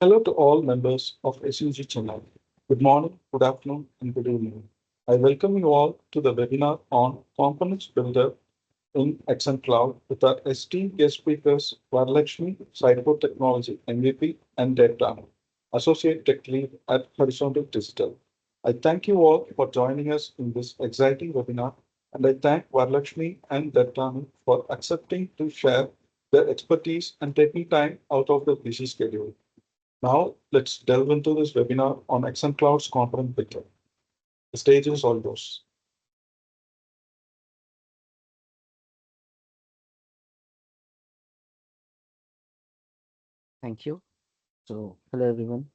Hello to all members of SUG Chennai. Good morning, good afternoon, and good evening. I welcome you all to the webinar on Components Builder in Excel Cloud with our esteemed guest speakers, Varalakshmi, Cyber Technology MVP, and Debtanu, Associate Tech Lead at Horizontal Digital. I thank you all for joining us in this exciting webinar, and I thank Varalakshmi and Debtanu for accepting to share their expertise and taking time out of their busy schedule. Now, let's delve into this webinar on Excel Cloud's component builder. The stage is all yours. Thank you. Hello everyone.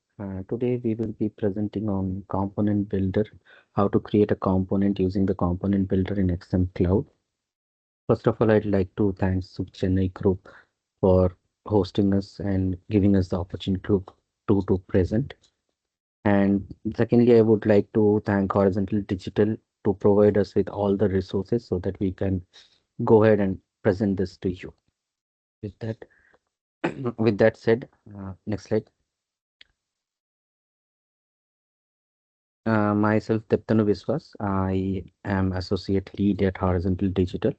Today we will be presenting on component builder, how to create a component using the component builder in XM Cloud. First of all, I'd like to thank SUG Chennai Group for hosting us and giving us the opportunity to present. And secondly, I would like to thank Horizontal Digital to provide us with all the resources so that we can go ahead and present this to you. With that, with that said, next slide. Myself, Debtanu Biswas. I am associate lead at Horizontal Digital.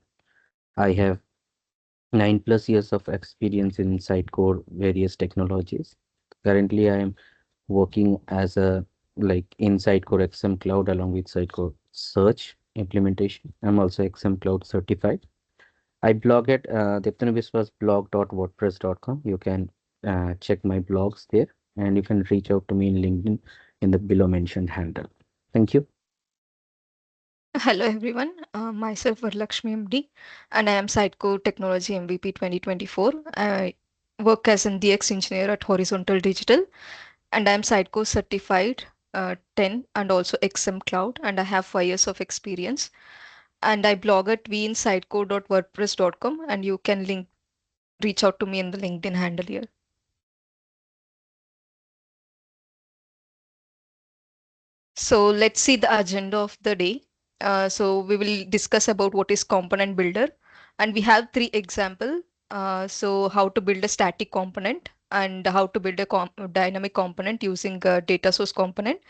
I have 9+ years of experience in Sitecore various technologies. Currently, I am working as a in Sitecore XM Cloud along with Sitecore Search implementation. I'm also XM Cloud certified. I blog at debtanubiswasblog.wordpress.com. You can check my blogs there, and you can reach out to me in LinkedIn in the below mentioned handle. Thank you. Hello everyone, myself Varalakshmi MD and I am Sitecore Technology MVP 2024. I work as an DX engineer at Horizontal Digital and I am Sitecore certified 10 and also XM Cloud and I have 5 years of experience and I blog at vinsitecore.wordpress.com and you can reach out to me in the LinkedIn handle here. So let's see the agenda of the day. So we will discuss about what is component builder and we have 3 example. So how to build a static component and how to build a dynamic component using a data source component.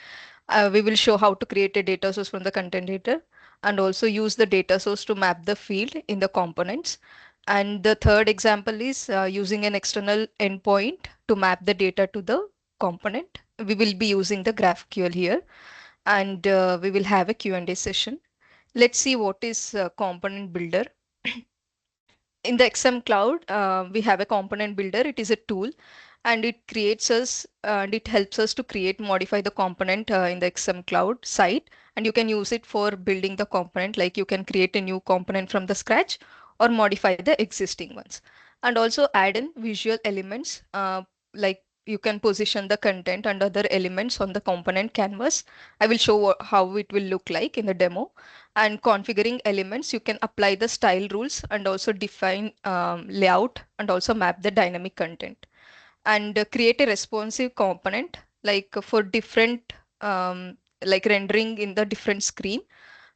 We will show how to create a data source from the content editor and also use the data source to map the field in the components. And the third example is using an external endpoint to map the data to the component. We will be using the GraphQL here and we will have a Q&A session. Let's see what is component builder. In the XM Cloud, we have a component builder. It is a tool and it creates us and it helps us to create, modify the component in the XM Cloud site. And you can use it for building the component, like you can create a new component from the scratch or modify the existing ones. And also add in visual elements, like you can position the content and other elements on the component canvas. I will show how it will look like in the demo. And configuring elements, you can apply the style rules and also define layout and also map the dynamic content and create a responsive component like for different like rendering in the different screen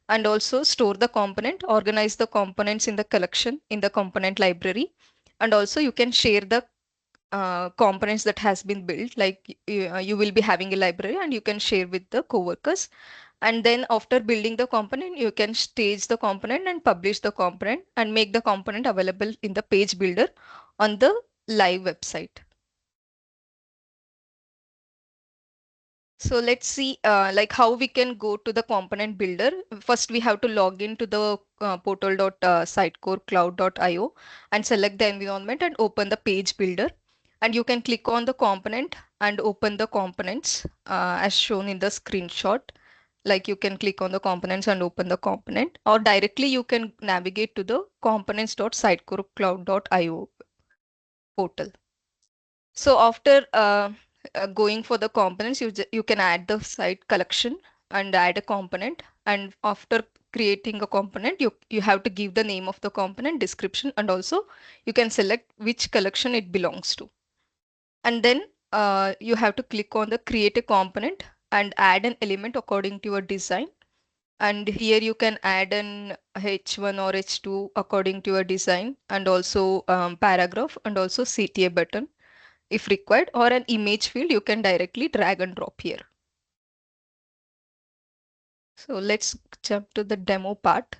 and also store the component, organize the components in the collection in the component library, and also you can share the components that has been built, like you will be having a library and you can share with the coworkers. And then after building the component, you can stage the component and publish the component and make the component available in the page builder on the live website. So let's see like how we can go to the component builder. First, we have to log into the portal.sitecorecloud.io and select the environment and open the page builder. And you can click on the component and open the components as shown in the screenshot. Like you can click on the components and open the component, or directly you can navigate to the components.sitecorecloud.io portal. So after going for the components, you can add the site collection and add a component. And after creating a component, you have to give the name of the component, description, and also you can select which collection it belongs to. And then you have to click on the create a component and add an element according to your design. And here you can add an H1 or H2 according to your design, and also paragraph and also CTA button. if required, or an image field, you can directly drag and drop here. So let's jump to the demo part.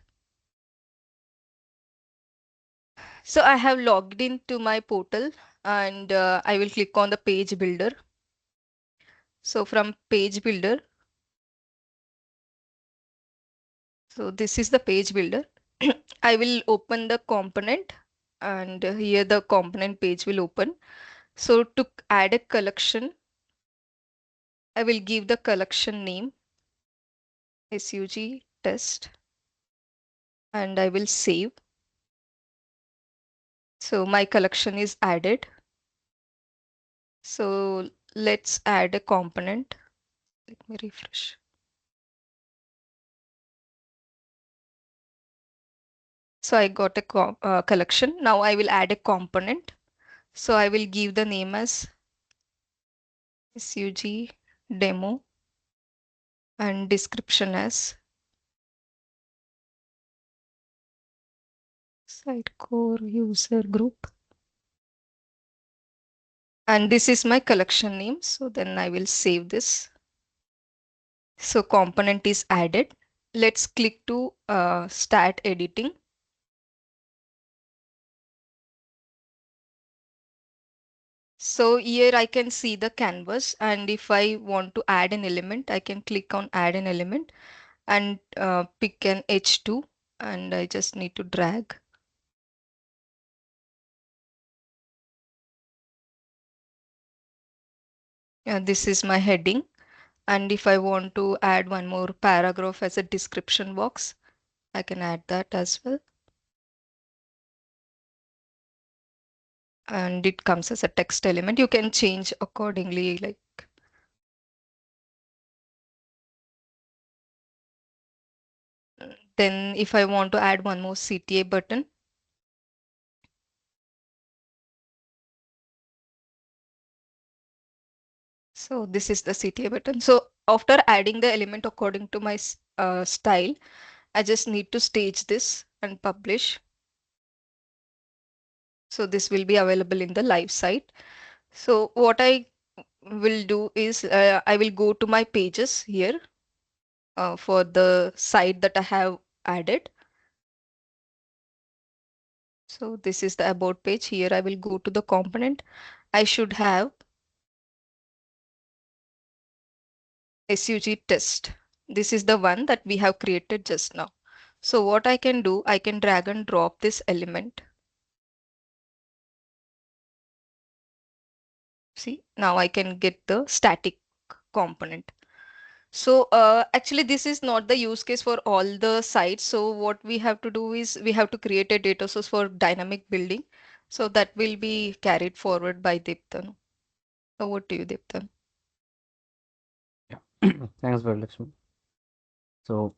So I have logged into my portal and I will click on the page builder. So from page builder, so this is the page builder. I will open the component and here the component page will open. So to add a collection, I will give the collection name SUG test and I will save. So my collection is added. So let's add a component. Let me refresh. So I got a collection. Now I will add a component. So I will give the name as SUG demo and description as site core user group. And this is my collection name. So then I will save this. So component is added. Let's click to start editing. So here I can see the canvas, and if I want to add an element, I can click on add an element and pick an H2, and I just need to drag. This is my heading. And if I want to add one more paragraph as a description box, I can add that as well. And it comes as a text element. You can change accordingly, like then if I want to add one more CTA button, so this is the CTA button. So after adding the element according to my style, I just need to stage this and publish. So this will be available in the live site. So what I will do is I will go to my pages here for the site that I have added. So this is the about page. Here I will go to the component. I should have SUG test. This is the one that we have created just now. So what I can do, I can drag and drop this element. See, now I can get the static component. So actually this is not the use case for all the sites. So what we have to do is we have to create a data source for dynamic building. So that will be carried forward by Debtanu. Over to you, Debtanu. Yeah. Thanks, Varalakshmi. So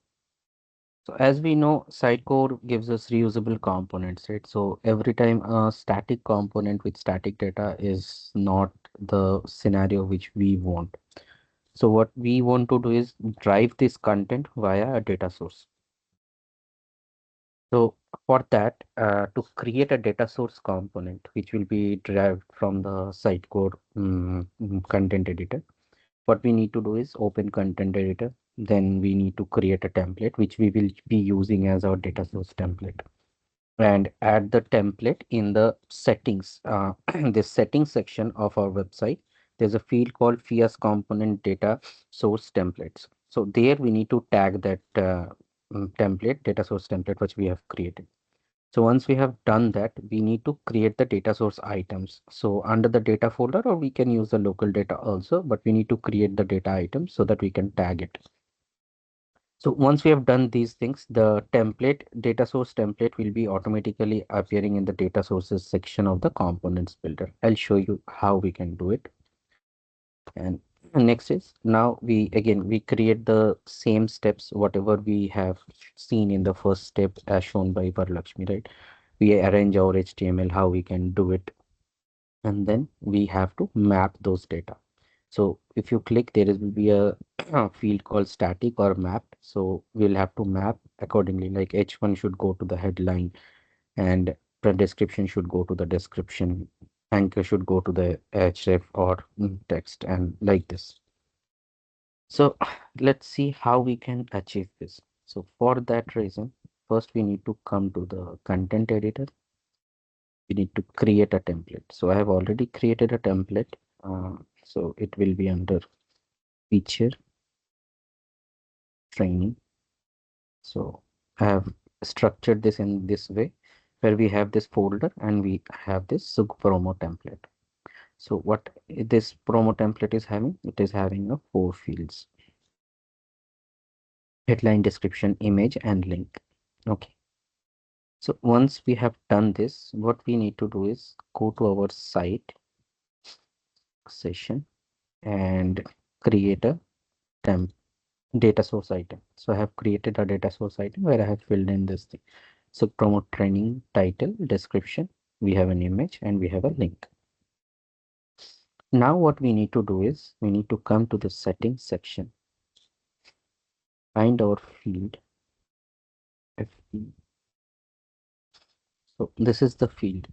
as we know, Sitecore gives us reusable components, right? So every time a static component with static data is not the scenario which we want. So what we want to do is drive this content via a data source. So for that, to create a data source component, which will be derived from the Sitecore content editor, what we need to do is open content editor. Then we need to create a template, which we will be using as our data source template, and add the template in the settings. The settings section of our website, there's a field called FIAS component data source templates. So there we need to tag that template, data source template, which we have created. So once we have done that, we need to create the data source items. So under the data folder, or we can use the local data also, but we need to create the data items so that we can tag it. So once we have done these things, the template, data source template will be automatically appearing in the data sources section of the components builder. I'll show you how we can do it. And next is now we create the same steps, whatever we have seen in the first step as shown by Varalakshmi, right? We arrange our HTML, how we can do it. And then we have to map those data. So if you click, there will be a field called static or mapped. So we'll have to map accordingly, like H1 should go to the headline and the description should go to the description. anchor should go to the href or text and like this. So let's see how we can achieve this. So for that reason, first we need to come to the content editor. We need to create a template. So I have already created a template. So it will be under feature training. So I have structured this in this way, where we have this folder and we have this SUG promo template. So what this promo template is having, it is having a 4 fields: headline, description, image, and link. Okay. So once we have done this, what we need to do is go to our site session and create a temp data source item. So I have created a data source item where I have filled in this thing. So promote training, title, description, we have an image and we have a link. Now what we need to do is we need to come to the settings section, find our field FE. So this is the field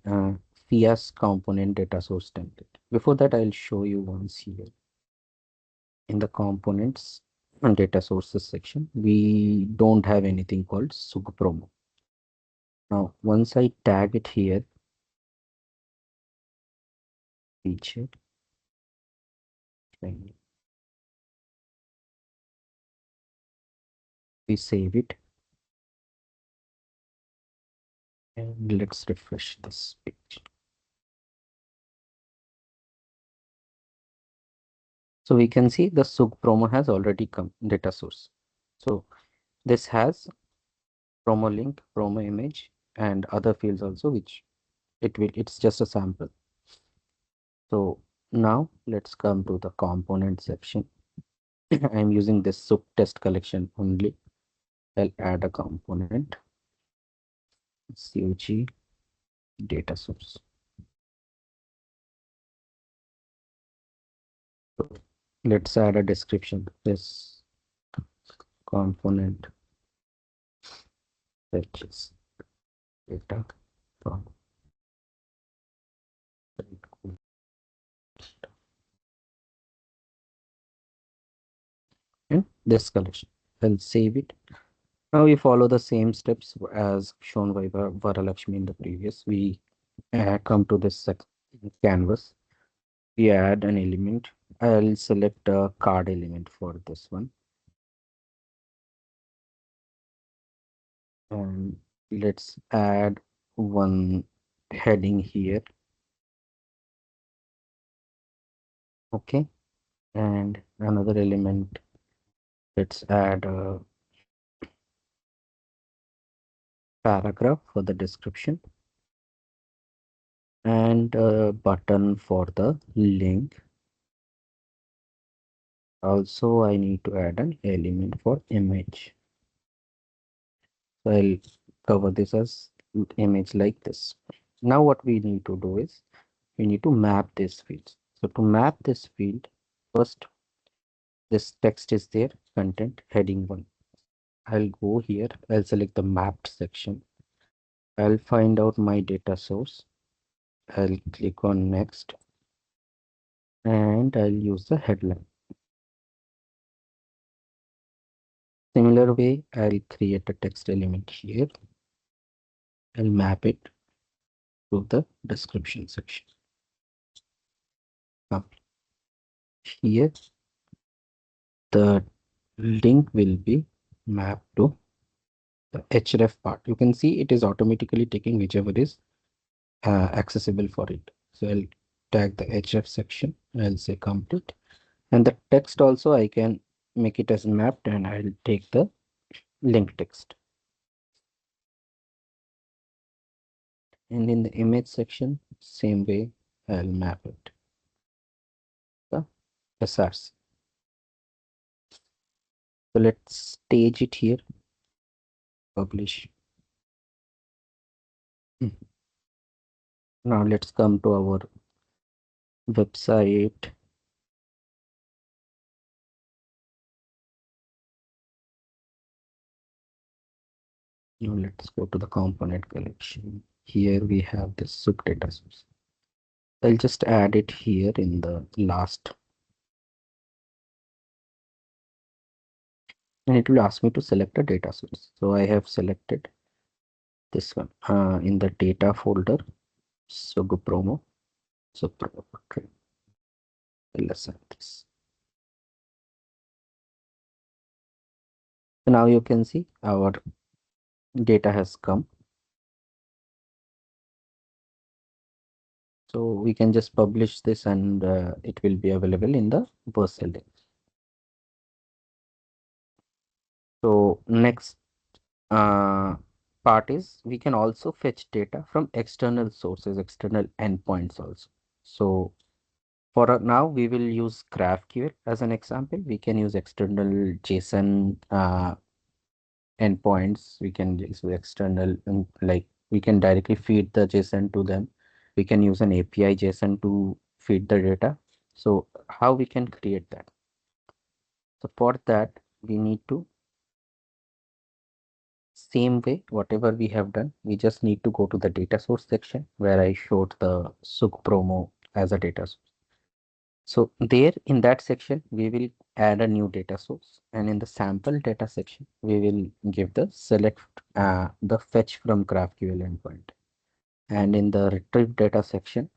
FIAS component data source template. Before that, I'll show you once here in the components and data sources section. We don't have anything called SUG promo. Now, once I tag it here, feature training, we save it and let's refresh this page. So we can see the SUG promo has already come data source. So this has promo link, promo image, and other fields also, which it's just a sample. So now let's come to the component section. I'm using this SUG test collection only. I'll add a component, SUG data source. So let's add a description. This component fetches data from in this collection. I'll save it. Now we follow the same steps as shown by Varalakshmi in the previous. We come to this canvas. We add an element. I'll select a card element for this one. And let's add one heading here. Okay. And another element. Let's add a paragraph for the description and a button for the link. Also, I need to add an element for image. So I'll cover this as image like this. Now what we need to do is we need to map this field. So to map this field, first this text is there, content heading 1. I'll go here, I'll select the mapped section. I'll find out my data source. I'll click on next and I'll use the headline. Similar way, I'll create a text element here. I'll map it to the description section. Here, the link will be mapped to the href part. You can see it is automatically taking whichever is accessible for it. So I'll tag the href section. I'll say complete. And the text also I can make it as mapped and I'll take the link text. And in the image section, same way I'll map it. The SRC. So let's stage it here. Publish. Now let's come to our website. Now let's go to the component collection. Here we have the SUG data source. I'll just add it here in the last. And it will ask me to select a data source. So I have selected this one in the data folder, SUG promo. So property, I'll assign this. So now you can see our data has come. So we can just publish this and it will be available in the Vercel link. So next part is we can also fetch data from external sources, external endpoints also. So for now, we will use GraphQL as an example. We can use external JSON endpoints. We can use external, like we can directly feed the JSON to them. We can use an API JSON to feed the data. So how we can create that? So for that, we need to same way, whatever we have done, we just need to go to the data source section where I showed the SUG promo as a data source. So there in that section, we will add a new data source, and in the sample data section, we will give the select the fetch from GraphQL endpoint. And in the retrieve data section,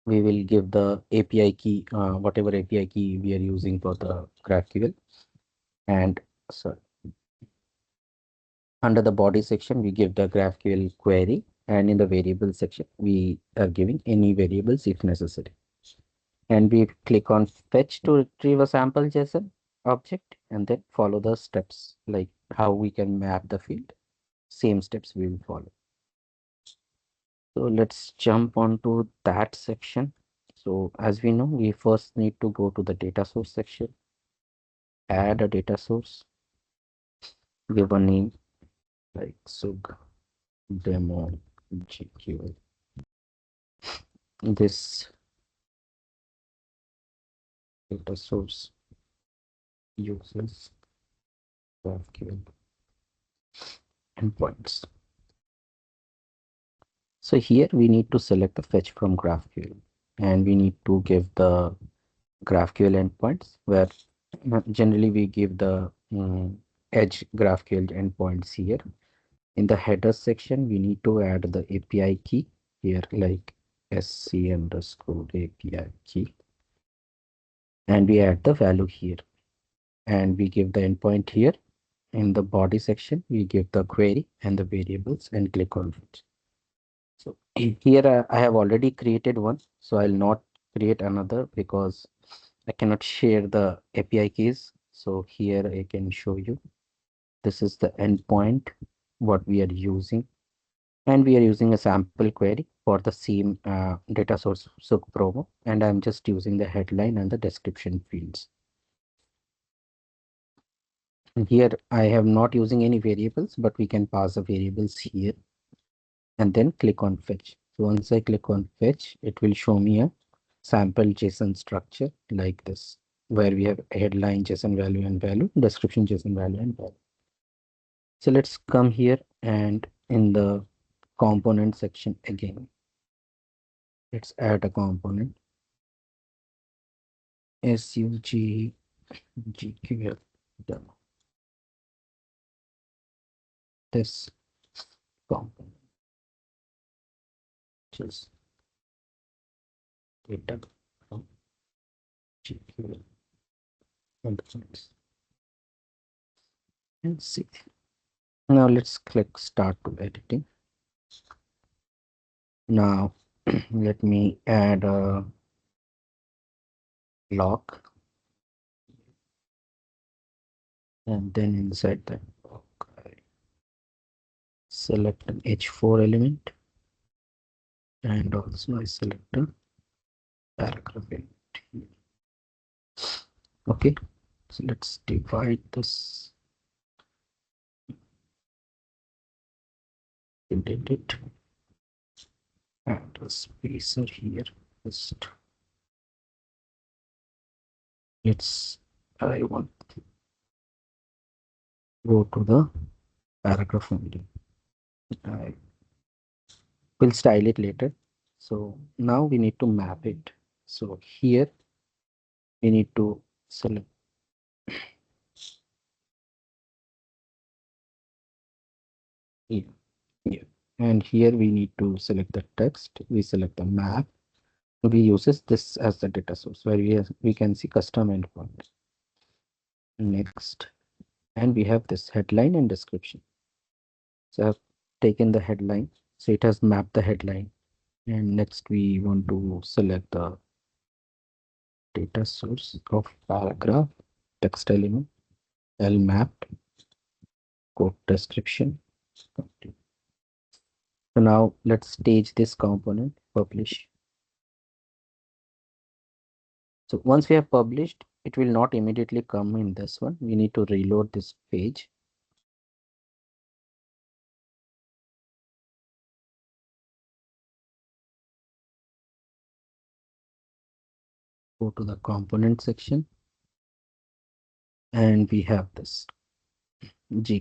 we will give the API key, whatever API key we are using for the GraphQL. And so under the body section, we give the GraphQL query, and in the variable section, we are giving any variables if necessary. And we click on fetch to retrieve a sample JSON object and then follow the steps like how we can map the field. Same steps we will follow. So let's jump onto that section. So as we know, we first need to go to the data source section, add a data source, give a name like SUG demo GQL. This data source uses GraphQL endpoints. So here we need to select the fetch from GraphQL, and we need to give the GraphQL endpoints where generally we give the edge GraphQL endpoints here. In the header section, we need to add the API key here like sc underscore API key, and we add the value here, and we give the endpoint here. In the body section, we give the query and the variables and click on it. So here I have already created one, so I'll not create another because I cannot share the API keys. So here I can show you. This is the endpoint, what we are using. And we are using a sample query for the same data source SUG promo. And I'm just using the headline and the description fields. And here I have not using any variables, but we can pass the variables here and then click on fetch. So once I click on fetch, it will show me a sample JSON structure like this, where we have headline JSON value and value, description JSON value and value. So let's come here and in the component section again, let's add a component SUG GQL demo. This component is data from GQL endpoints. And see. Now let's click start to editing. Now let me add a block, and then inside that block I select an H4 element, and also I select a paragraph element. Okay, so let's divide this, indent it, and a spacer here. Just I want to go to the paragraph only. I will style it later. So now we need to map it. So here we need to select here. And here we need to select the text. We select the map. We uses this as the data source where we can see custom endpoint. Next, and we have this headline and description. So I've taken the headline. So it has mapped the headline. And next we want to select the data source of paragraph, text element, L mapped, code description. So now let's stage this component, publish. So once we have published, it will not immediately come in this one. We need to reload this page. Go to the component section. And we have this G